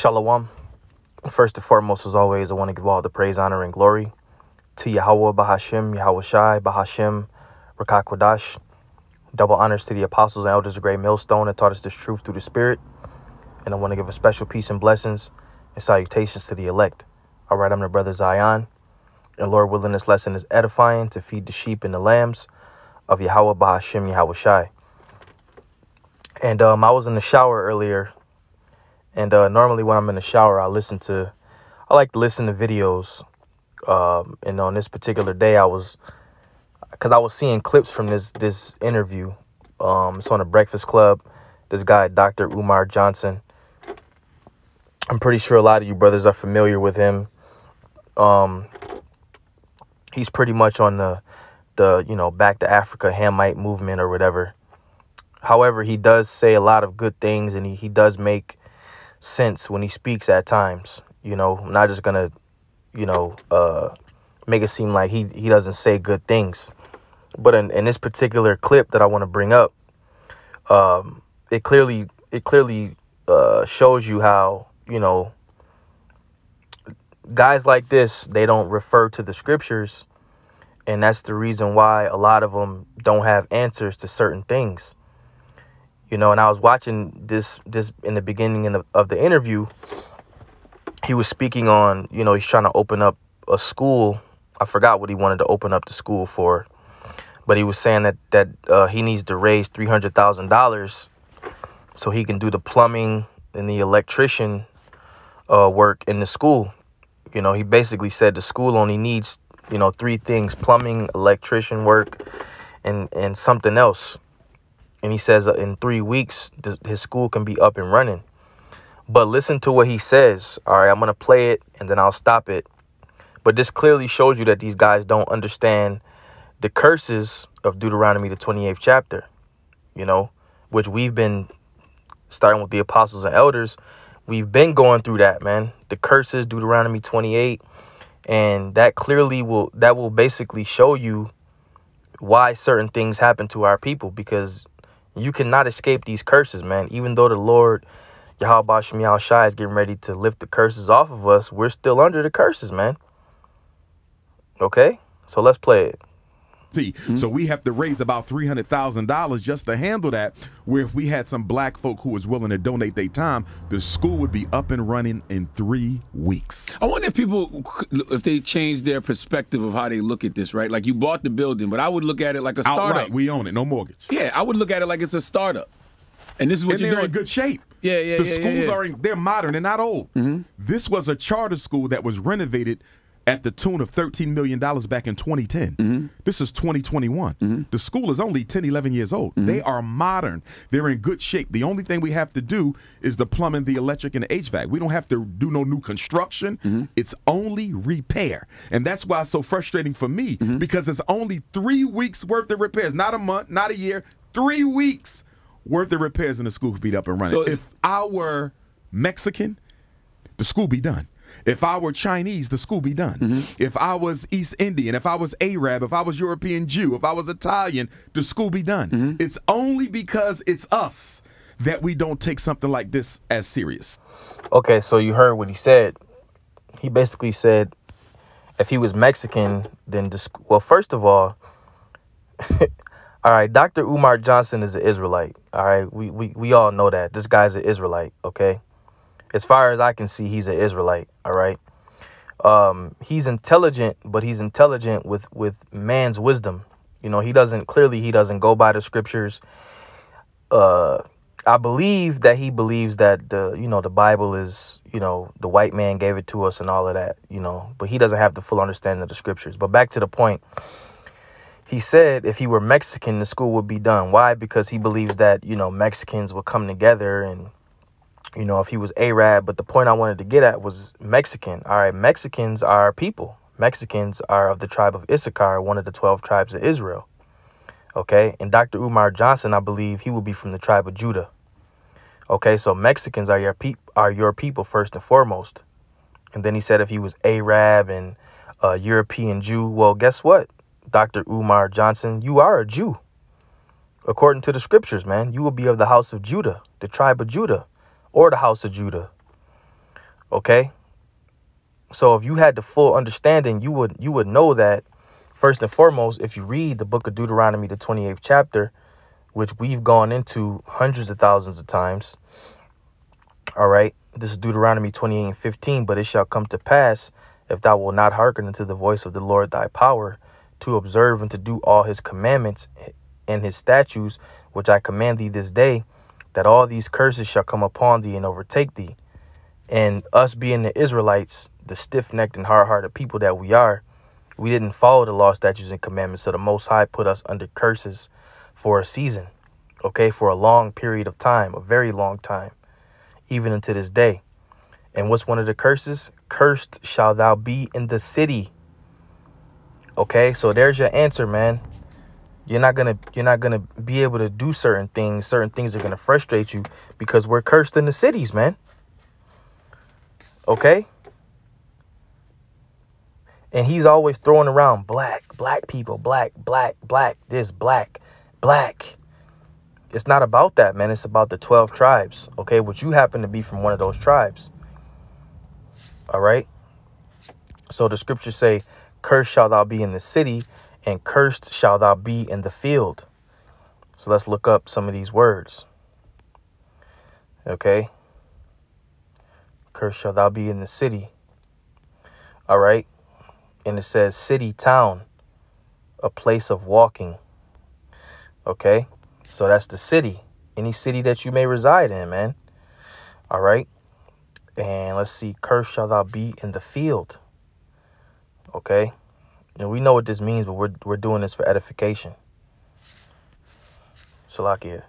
Shalom. First and foremost, as always, I want to give all the praise, honor, and glory to Yahweh, Bahashim, Yahweh Shai, Bahashim, Rakak Kodash. Double honors to the apostles and elders of Great Millstone that taught us this truth through the Spirit. And I want to give a special peace and blessings and salutations to the elect. All right, I'm the brother Zion. And Lord willing, this lesson is edifying to feed the sheep and the lambs of Yahweh, Bahashim, Yahweh Shai. And I was in the shower earlier. And normally when I'm in the shower, I like to listen to videos. And on this particular day, because I was seeing clips from this interview. It's on the Breakfast Club. This guy, Dr. Umar Johnson. I'm pretty sure a lot of you brothers are familiar with him. He's pretty much on the Back to Africa Hamite movement or whatever. However, he does say a lot of good things, and he does make sense when he speaks at times. I'm not just gonna make it seem like he doesn't say good things. But in this particular clip that I want to bring up, it clearly shows you how, guys like this, they don't refer to the scriptures. And that's the reason why a lot of them don't have answers to certain things. And I was watching this in the beginning of the interview. He was speaking on, he's trying to open up a school. I forgot what he wanted to open up the school for. But he was saying that he needs to raise $300,000 so he can do the plumbing and the electrician work in the school. He basically said the school only needs, three things: plumbing, electrician work, and something else. And he says in 3 weeks, his school can be up and running. But listen to what he says. All right, I'm going to play it and then I'll stop it. But this clearly shows you that these guys don't understand the curses of Deuteronomy, the 28th chapter, which we've been starting with the apostles and elders. We've been going through that, man. The curses, Deuteronomy 28. And that will basically show you why certain things happen to our people, because you cannot escape these curses, man. Even though the Lord, Yahweh Bashim Yahweh Shai, is getting ready to lift the curses off of us, we're still under the curses, man. Okay? So let's play it. So we have to raise about $300,000 just to handle that, where if we had some black folk who was willing to donate their time, the school would be up and running in 3 weeks. I wonder if they change their perspective of how they look at this, right? Like, you bought the building, but I would look at it like a startup. Outright, we own it, no mortgage. Yeah, I would look at it like it's a startup. And this is what you're doing. They're in good shape. Yeah. The schools they're modern, they're not old. This was a charter school that was renovated at the tune of $13 million back in 2010. This is 2021. The school is only 10, 11 years old. They are modern. They're in good shape. The only thing we have to do is the plumbing, the electric, and the HVAC. We don't have to do no new construction. It's only repair. And that's why it's so frustrating for me, because it's only 3 weeks worth of repairs, not a month, not a year, 3 weeks worth of repairs, and the school could be up and running. So if I were Mexican, the school be done. If I were Chinese, the school be done. If I was East Indian, if I was Arab, if I was European Jew, if I was Italian, the school be done. It's only because it's us that we don't take something like this as serious. Okay, so you heard what he said. He basically said if he was Mexican, then well, first of all, all right, Dr. Umar Johnson is an Israelite. All right, we all know that. This guy's an Israelite, okay? As far as I can see, he's an Israelite, all right? He's intelligent, but he's intelligent with man's wisdom. He doesn't go by the scriptures. I believe that he believes that the Bible is, the white man gave it to us and all of that, but he doesn't have the full understanding of the scriptures. But back to the point, he said if he were Mexican, the school would be done. Why? Because he believes that, Mexicans will come together and, if he was Arab. But the point I wanted to get at was Mexican. All right, Mexicans are people. Mexicans are of the tribe of Issachar, one of the 12 tribes of Israel. Okay, and Dr. Umar Johnson, I believe he will be from the tribe of Judah. Okay, so Mexicans are your people first and foremost. And then he said if he was Arab and European Jew, well, guess what, Dr. Umar Johnson, you are a Jew. According to the scriptures, man, you will be of the house of Judah, the tribe of Judah, or the house of Judah. Okay. So if you had the full understanding, you would know that, first and foremost, if you read the book of Deuteronomy, the 28th chapter, which we've gone into hundreds of thousands of times. All right. This is Deuteronomy 28:15. But it shall come to pass, if thou wilt not hearken unto the voice of the Lord thy power, to observe and to do all his commandments and his statutes, which I command thee this day, that all these curses shall come upon thee and overtake thee. And us being the Israelites, the stiff-necked and hard-hearted people that we are, we didn't follow the law, statutes, and commandments. So the Most High put us under curses for a season, okay, for a long period of time, a very long time, even unto this day. And what's one of the curses? Cursed shall thou be in the city. Okay, so there's your answer, man. You're not gonna be able to do certain things. Certain things are gonna frustrate you because we're cursed in the cities, man. Okay. And he's always throwing around black people, black, this, black. It's not about that, man. It's about the 12 tribes. Okay. Which you happen to be from one of those tribes. All right. So the scriptures say, cursed shall thou be in the city, and cursed shall thou be in the field. So let's look up some of these words. Okay. Cursed shall thou be in the city. All right. And it says city, town, a place of walking. Okay. So that's the city. Any city that you may reside in, man. All right. And let's see. Cursed shall thou be in the field. Okay. And we know what this means, but we're doing this for edification. Salakia.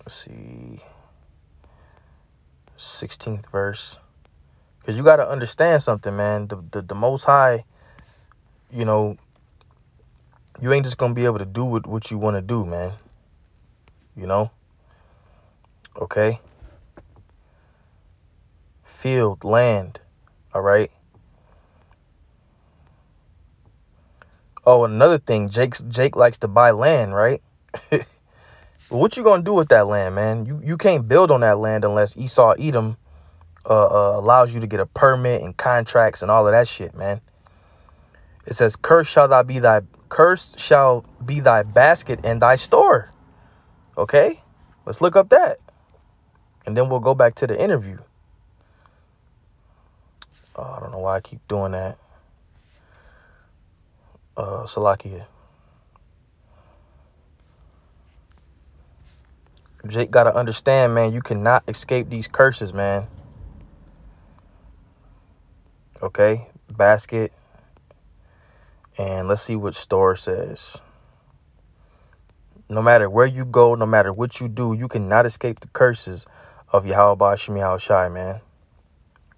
Let's see. 16th verse. Because you got to understand something, man. The Most High, you know, you ain't just going to be able to do what you want to do, man. You know? Okay? Field, land. All right? Oh, and another thing, Jake likes to buy land, right? What you gonna do with that land, man? You can't build on that land unless Esau Edom allows you to get a permit and contracts and all of that shit, man. It says, cursed shall be thy basket and thy store. Okay, let's look up that, and then we'll go back to the interview. Oh, I don't know why I keep doing that. Salakia. Jake got to understand, man, you cannot escape these curses, man. Okay, basket. And let's see what store says. No matter where you go, no matter what you do, you cannot escape the curses of Yahweh Shemi Yahushai, man.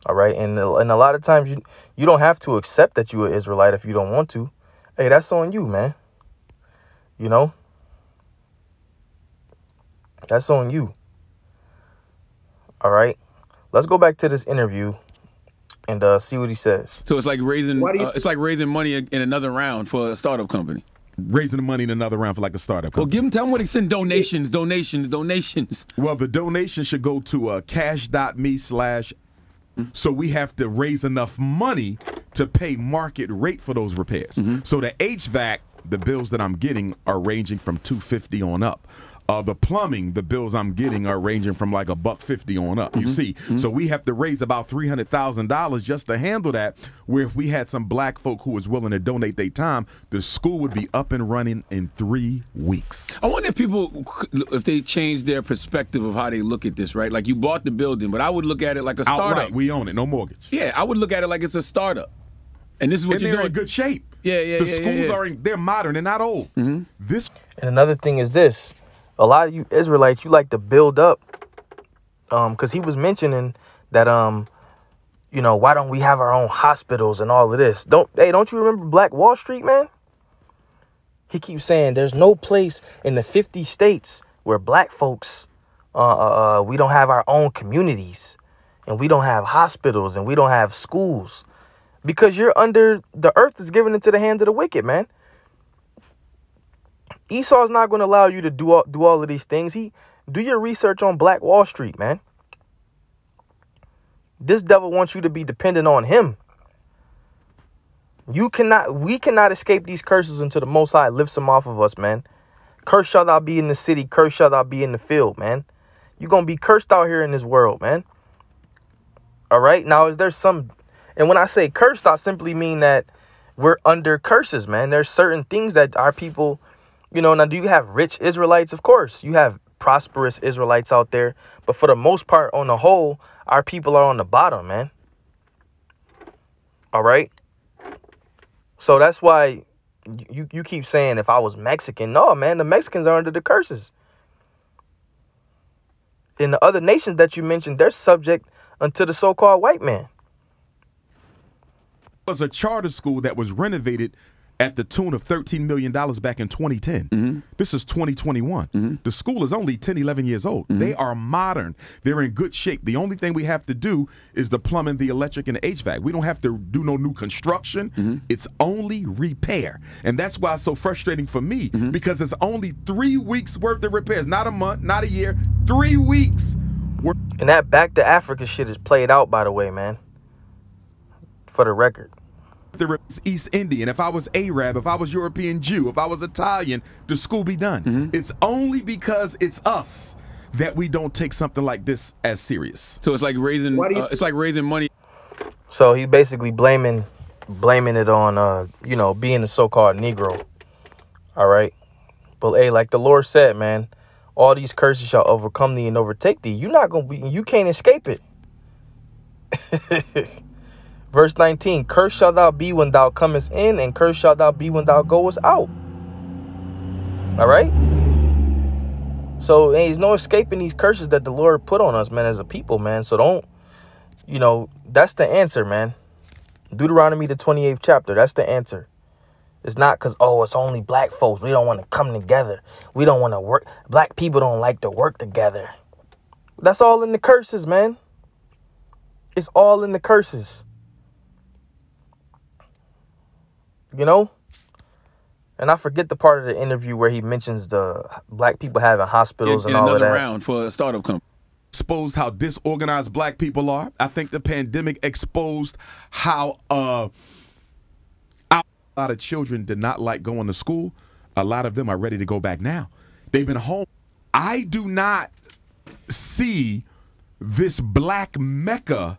All right, and a lot of times you don't have to accept that you're an Israelite if you don't want to. Hey, that's on you, man. You know? That's on you. All right. Let's go back to this interview and see what he says. So it's like raising money in another round for a startup company. Raising the money in another round for like a startup company. Well, tell them what they send donations. Well, the donation should go to cash.me/ so we have to raise enough money to pay market rate for those repairs. So the HVAC, the bills that I'm getting are ranging from $250 on up. The plumbing, the bills I'm getting are ranging from like $150 on up. You see, so we have to raise about $300,000 just to handle that. Where if we had some black folk who was willing to donate their time, the school would be up and running in 3 weeks. I wonder if they change their perspective of how they look at this, right? Like you bought the building, but I would look at it like a startup. Outright, we own it, no mortgage. Yeah, I would look at it like it's a startup. And this is what you're doing. They're in good shape. Yeah. The schools they're modern, they're not old. And another thing is this. A lot of you Israelites, you like to build up, because he was mentioning that, you know, why don't we have our own hospitals and all of this? Don't you remember Black Wall Street, man? He keeps saying there's no place in the 50 states where black folks, we don't have our own communities, and we don't have hospitals, and we don't have schools, because the earth is given into the hands of the wicked, man. Esau's not going to allow you to do all of these things. Do your research on Black Wall Street, man. This devil wants you to be dependent on him. We cannot escape these curses until the Most High lifts them off of us, man. Cursed shall thou be in the city, cursed shall thou be in the field, man. You're going to be cursed out here in this world, man. All right. Now, is there some, and when I say cursed, I simply mean that we're under curses, man. There's certain things that our people, now do you have rich Israelites? Of course, you have prosperous Israelites out there. But for the most part, on the whole, our people are on the bottom, man. All right. So that's why you keep saying if I was Mexican. No, man, the Mexicans are under the curses. And the other nations that you mentioned, they're subject unto the so-called white man. It was a charter school that was renovated at the tune of $13 million back in 2010. This is 2021. The school is only 10, 11 years old. They are modern. They're in good shape. The only thing we have to do is the plumbing, the electric, and the HVAC. We don't have to do no new construction. It's only repair. And that's why it's so frustrating for me, because it's only 3 weeks worth of repairs. Not a month, not a year, 3 weeks. And that back to Africa shit is played out, by the way, man. For the record. The East Indian, if I was Arab, if I was European Jew, if I was Italian, the school be done. It's only because it's us that we don't take something like this as serious. So it's like raising money. So he's basically blaming it on being a so-called Negro. All right. But hey, like the Lord said, man, all these curses shall overcome thee and overtake thee. You can't escape it. Verse 19, cursed shalt thou be when thou comest in, and cursed shalt thou be when thou goest out. All right? So there's no escaping these curses that the Lord put on us, man, as a people, man. So don't, that's the answer, man. Deuteronomy, the 28th chapter, that's the answer. It's not because, it's only black folks. We don't want to come together. We don't want to work. Black people don't like to work together. That's all in the curses, man. It's all in the curses. And I forget the part of the interview where he mentions the black people having hospitals and all of that. Another round for a startup company. Exposed how disorganized black people are. I think the pandemic exposed how a lot of children did not like going to school. A lot of them are ready to go back now. They've been home. I do not see this black Mecca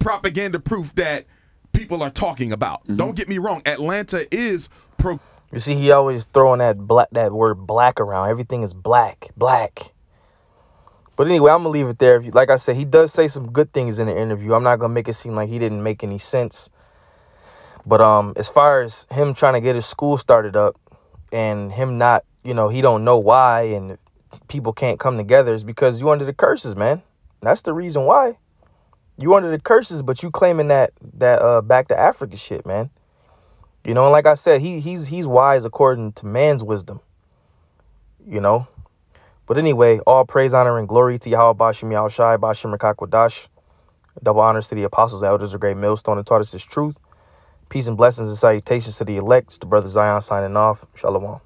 propaganda proof that people are talking about. Don't get me wrong. Atlanta is You see, he always throwing that word black around. Everything is black. But anyway, I'm gonna leave it there. Like I said, he does say some good things in the interview. I'm not gonna make it seem like he didn't make any sense. But as far as him trying to get his school started up and him not, he don't know why and people can't come together, is because you under the curses, man. That's the reason why. You under the curses, but you claiming that back to Africa shit, man. And like I said, he's wise according to man's wisdom. But anyway, all praise, honor, and glory to Yahweh Bashim Yahushai, Bashim Rakakwadash. Double honors to the apostles, elders, of great millstone, and taught us his truth. Peace and blessings and salutations to the elect. It's the brother Zion signing off. Shalom.